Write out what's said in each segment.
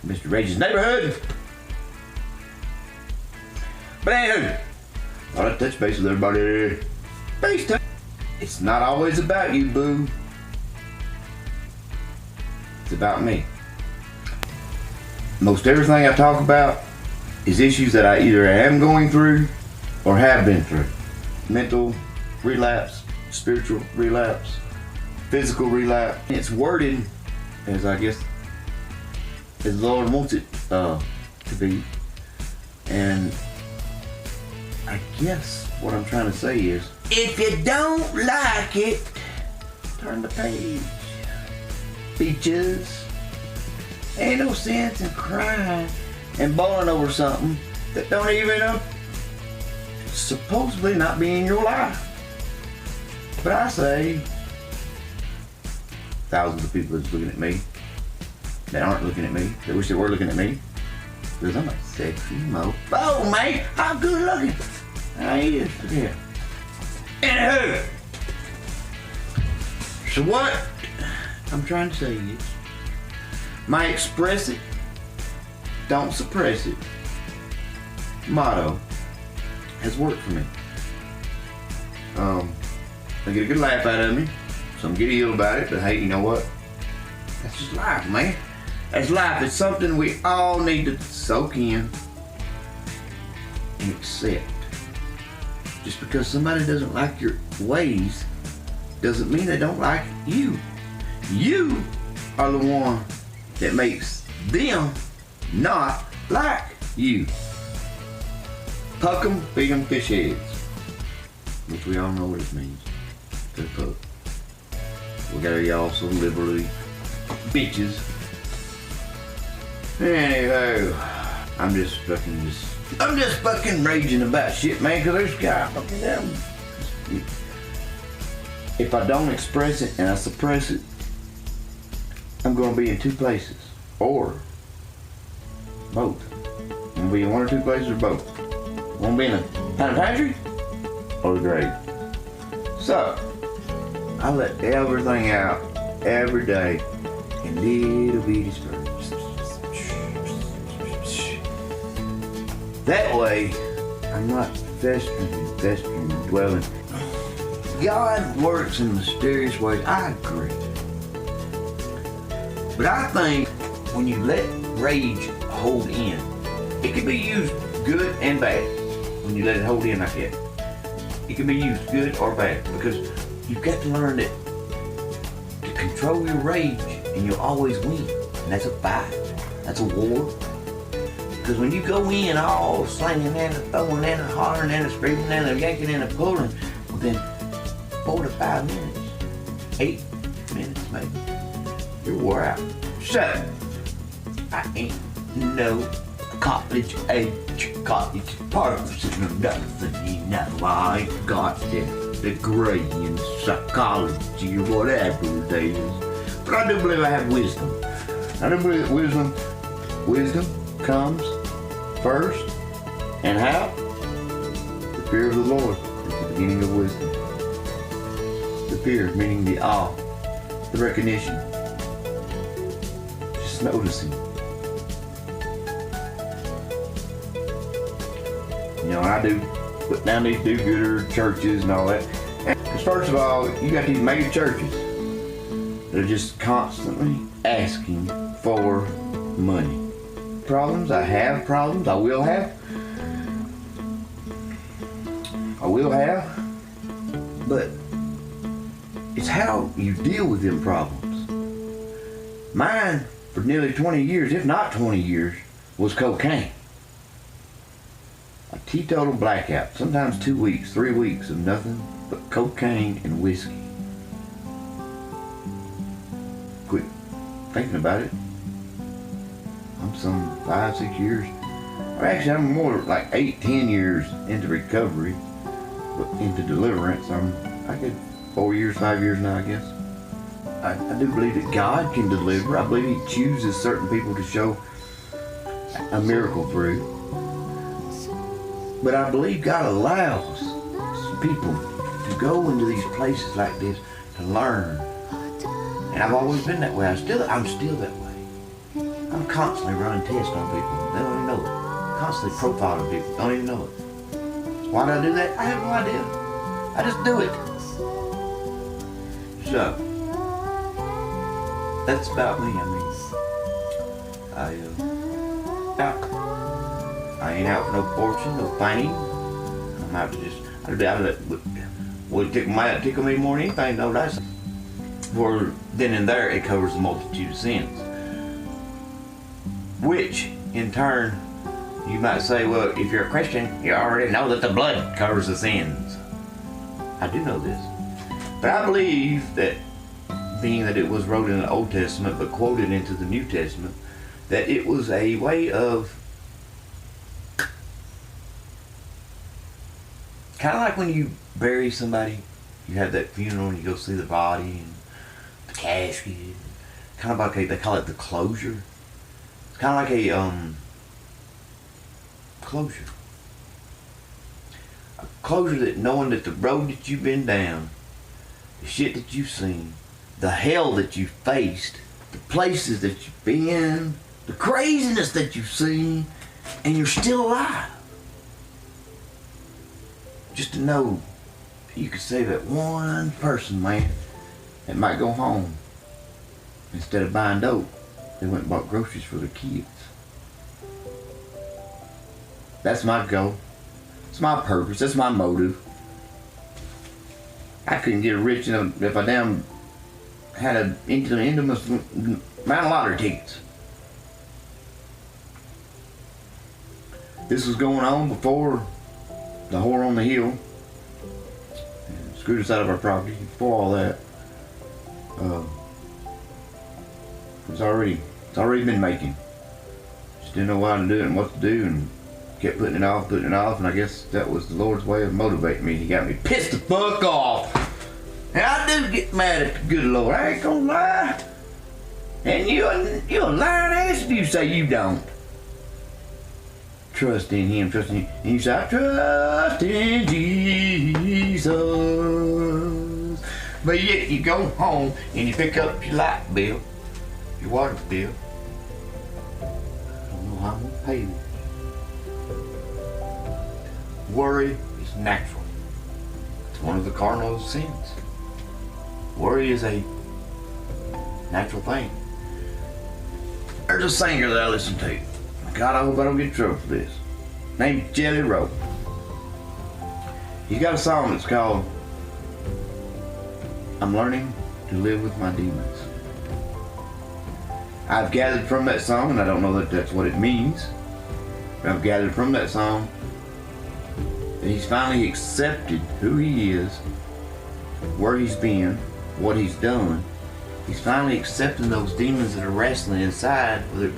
Mr. Rage's neighborhood. But anywho, I want to touch base with everybody. Base time. It's not always about you, boo. It's about me. Most everything I talk about is issues that I either am going through or have been through. Mental relapse, spiritual relapse, physical relapse. It's worded as I guess as the Lord wants it to be. And I guess what I'm trying to say is, if you don't like it, turn the page. Bitches. Ain't no sense in crying and bawling over something that don't even supposedly not be in your life. But I say, thousands of people that's looking at me, that aren't looking at me, that wish they were looking at me, because I'm a sexy mofo, mate. I'm good looking. I is, yeah. Anywho, so what I'm trying to say is, my express it, don't suppress it motto has worked for me. They get a good laugh out of me, some get ill about it, but hey, you know what? That's just life, man. That's life. It's something we all need to soak in and accept. Just because somebody doesn't like your ways doesn't mean they don't like you. You are the one that makes them not like you. Puck 'em, feed 'em fish heads. Which we all know what it means. To puck. We got y'all so liberally bitches. Anywho, I'm just fucking raging about shit, man, cause there's guy fucking them. If I don't express it and I suppress it, I'm gonna be in two places. Or both. I'm gonna be in one or two places or both. I'm gonna be in a penitentiary or the grave. So, I let everything out every day in little bitty spurts. That way, I'm not festering, dwelling. God works in mysterious ways, I agree. But I think when you let rage hold in, it can be used good and bad. When you let it hold in like that, it can be used good or bad, because you've got to learn that to control your rage and you'll always win. And that's a fight, that's a war. Because when you go in all slinging and throwing and hollering and screaming and yanking and pulling, within 4 to 5 minutes, 8 minutes maybe, you're wore out. So, I ain't no college person or nothing, you know. I ain't got the degree in psychology or whatever it is. But I do believe I have wisdom. I do believe that wisdom comes first. And how? The fear of the Lord is the beginning of wisdom. The fear, meaning the awe, the recognition. Just noticing. You know, I do put down these do-gooder churches and all that. Because first of all, you got these mega churches that are just constantly asking for money. Problems, I have problems, I will have, but it's how you deal with them problems. Mine, for nearly 20 years, if not 20 years, was cocaine. A teetotal blackout, sometimes 2 weeks, 3 weeks of nothing but cocaine and whiskey. Quit thinking about it. I'm some 5, 6 years. Actually, I'm more like 8, 10 years into recovery, but into deliverance. I get 4 years, 5 years now, I guess. I do believe that God can deliver. I believe He chooses certain people to show a miracle through. But I believe God allows people to go into these places like this to learn. And I've always been that way. I'm still that way. I'm constantly running tests on people. They don't even know it. Constantly profiling people. Don't even know it. Why do I do that? I have no idea. I just do it. So, that's about me. I ain't out for no fortune, no fame. I'm out to would tickle me more than anything, though. That's for then and there it covers the multitude of sins. Which, in turn, you might say, well, if you're a Christian, you already know that the blood covers the sins. I do know this. But I believe that, being that it was wrote in the Old Testament but quoted into the New Testament, that it was a way of, kind of like when you bury somebody, you have that funeral and you go see the body and the casket, kind of like they call it the closure. It's kind of like a closure. A closure that knowing that the road that you've been down, the shit that you've seen, the hell that you've faced, the places that you've been, the craziness that you've seen, and you're still alive. Just to know you could save that one person, man, that might go home. Instead of buying dope, they went and bought groceries for their kids. That's my goal. It's my purpose. That's my motive. I couldn't get rich if I damn had an enormous amount of lottery tickets. This was going on before the whore on the hill and screwed us out of our property. Before all that, it's already been making. Just didn't know how to do it and what to do, and kept putting it off, and I guess that was the Lord's way of motivating me. He got me pissed the fuck off. And I do get mad at the good Lord, I ain't gonna lie. And you're a lying ass if you say you don't. Trust in Him, And you say, I trust in Jesus. But yet you go home and you pick up your light bill, your water bill. I don't know how I'm gonna pay this. Worry is natural. It's one of the cardinal sins. Worry is a natural thing. There's a singer that I listen to. God, I hope I don't get in trouble for this. Named Jelly Roll. He's got a song that's called I'm Learning to Live with My Demons. I've gathered from that song, and I don't know that that's what it means, but I've gathered from that song that he's finally accepted who he is, where he's been, what he's done. He's finally accepting those demons that are wrestling inside, whether it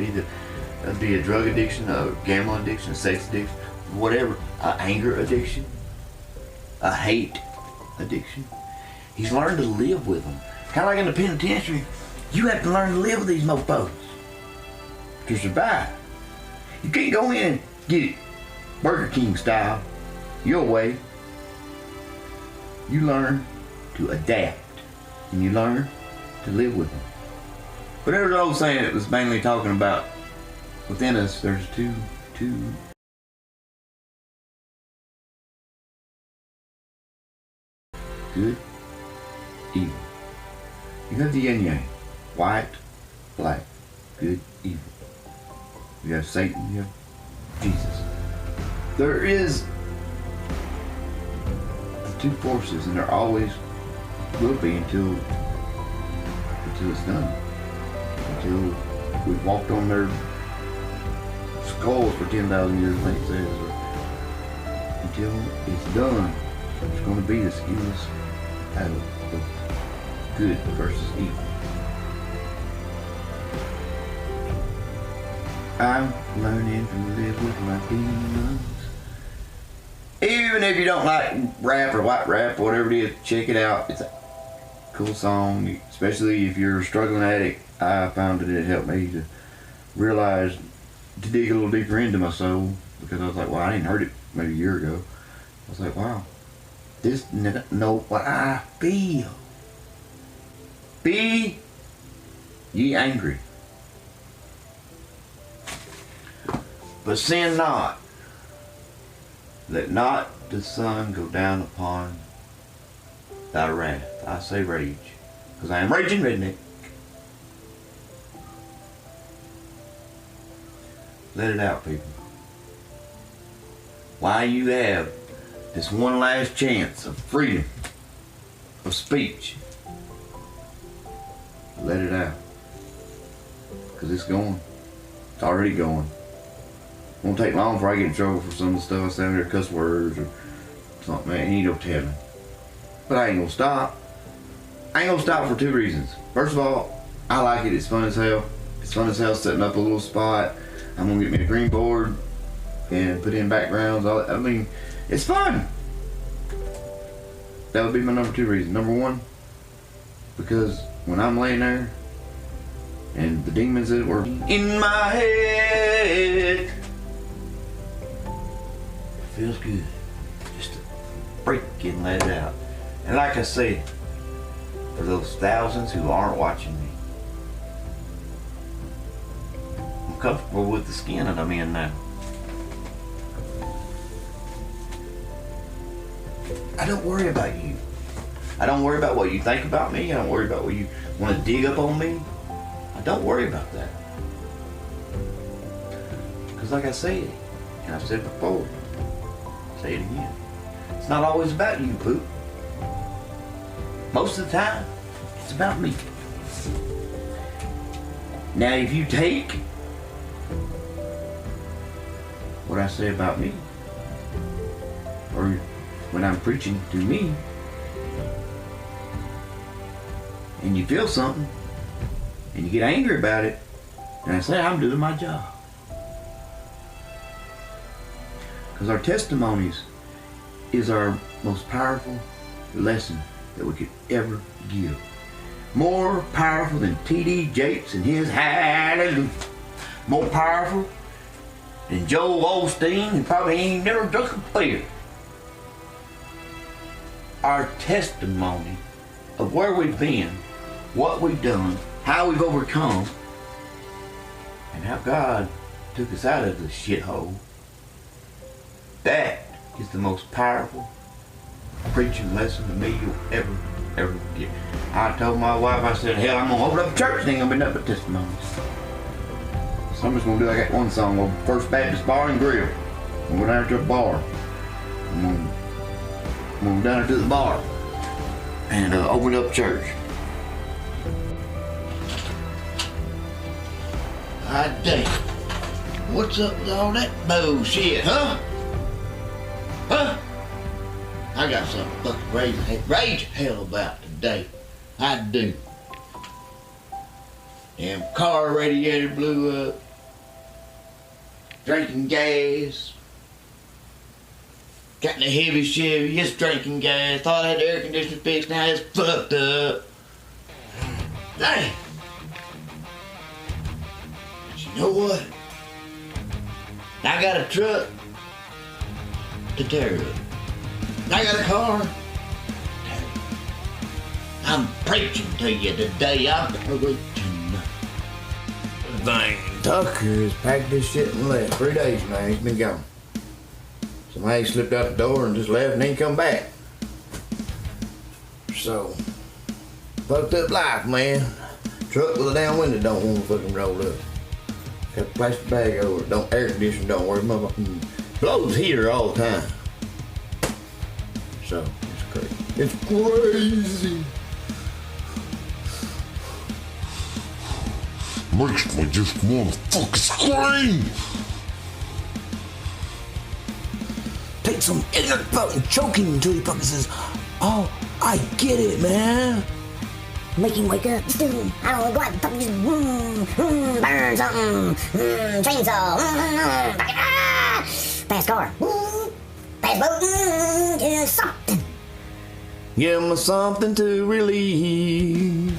be a drug addiction, a gambling addiction, a sex addiction, whatever, an anger addiction, a hate addiction. He's learned to live with them. Kind of like in the penitentiary, you have to learn to live with these mofos to survive. You can't go in and get it Burger King style, your way. You learn to adapt, and you learn to live with them. But there's an old saying that was mainly talking about within us, there's two good, evil. You have the yin yang, white, black, good, evil. You have Satan, you have Jesus. There is two forces, and there always will be until it's done. Until we've walked on their skulls for 10,000 years, like it says. Until it's done, there's going to be this endless battle of good versus evil. I'm learning to live with my demons. Even if you don't like rap or white rap or whatever it is, check it out. cool song, especially if you're a struggling addict. I found that it helped me to realize, to dig a little deeper into my soul, because I was like, well, I didn't heard it maybe a year ago. I was like, wow, this know what I feel. Be ye angry, but sin not. Let not the sun go down upon thy wrath. I say rage, because I am raging redneck. Let it out, people. While you have this one last chance of freedom of speech, let it out. Because it's going. It's already going. It won't take long before I get in trouble for some of the stuff I say under cuss words or something. Man, ain't no telling. But I ain't gonna stop. I ain't gonna stop for two reasons. First of all, I like it. It's fun as hell. It's fun as hell setting up a little spot. I'm gonna get me a green board and put in backgrounds. I mean, it's fun. That would be my number two reason. Number one, because when I'm laying there and the demons that were in my head, it feels good just to break it and let it out. And like I said, for those thousands who aren't watching me, I'm comfortable with the skin that I'm in now. I don't worry about you. I don't worry about what you think about me. I don't worry about what you want to dig up on me. I don't worry about that. Because like I said, and I've said before, I'll say it again, it's not always about you, Poop. Most of the time, it's about me. Now, if you take what I say about me, or when I'm preaching to me, and you feel something, and you get angry about it, and I say I'm doing my job. Because our testimonies is our most powerful lesson that we could ever give. More powerful than T.D. Jakes and his Hallelujah. More powerful than Joel Osteen, who probably ain't never drunk a beer. Our testimony of where we've been, what we've done, how we've overcome, and how God took us out of the shithole. That is the most powerful preaching lesson to me you'll ever get. I told my wife, I said, hell, I'm gonna open up a church, and ain't gonna be nothing but testimonies. So I'm just gonna do like that one song on First Baptist Bar and Grill. I'm gonna go down to a bar. I'm gonna go down to the bar and open up church. God damn. What's up with all that bullshit, huh? Huh? I got something fucking rage hell about today. I do. Damn car radiator blew up. Drinking gas. Got in a heavy Chevy, just drinking gas. Thought I had the air conditioner fixed, now it's fucked up. Dang. But you know what? I got a truck to tear up. I got a car. I'm preaching to you today. I'm preaching. Dang, Tucker has packed this shit and left. 3 days now, he's been gone. Somebody slipped out the door and just left and ain't come back. So, fucked up life, man. Truck with a down window don't want to fucking roll up. Got a plastic bag over it. Don't air conditioner, don't worry, motherfucking blows heater all the time. So, it's crazy. It's crazy. Makes me just wanna fucking scream. Take some ignorant fucking choking until he fucking says, oh, I get it, man. Make him wake up. Dude, I don't know, go out and fucking just burn something. Chainsaw. Fast car. Fast boat. Something. Give me something to relieve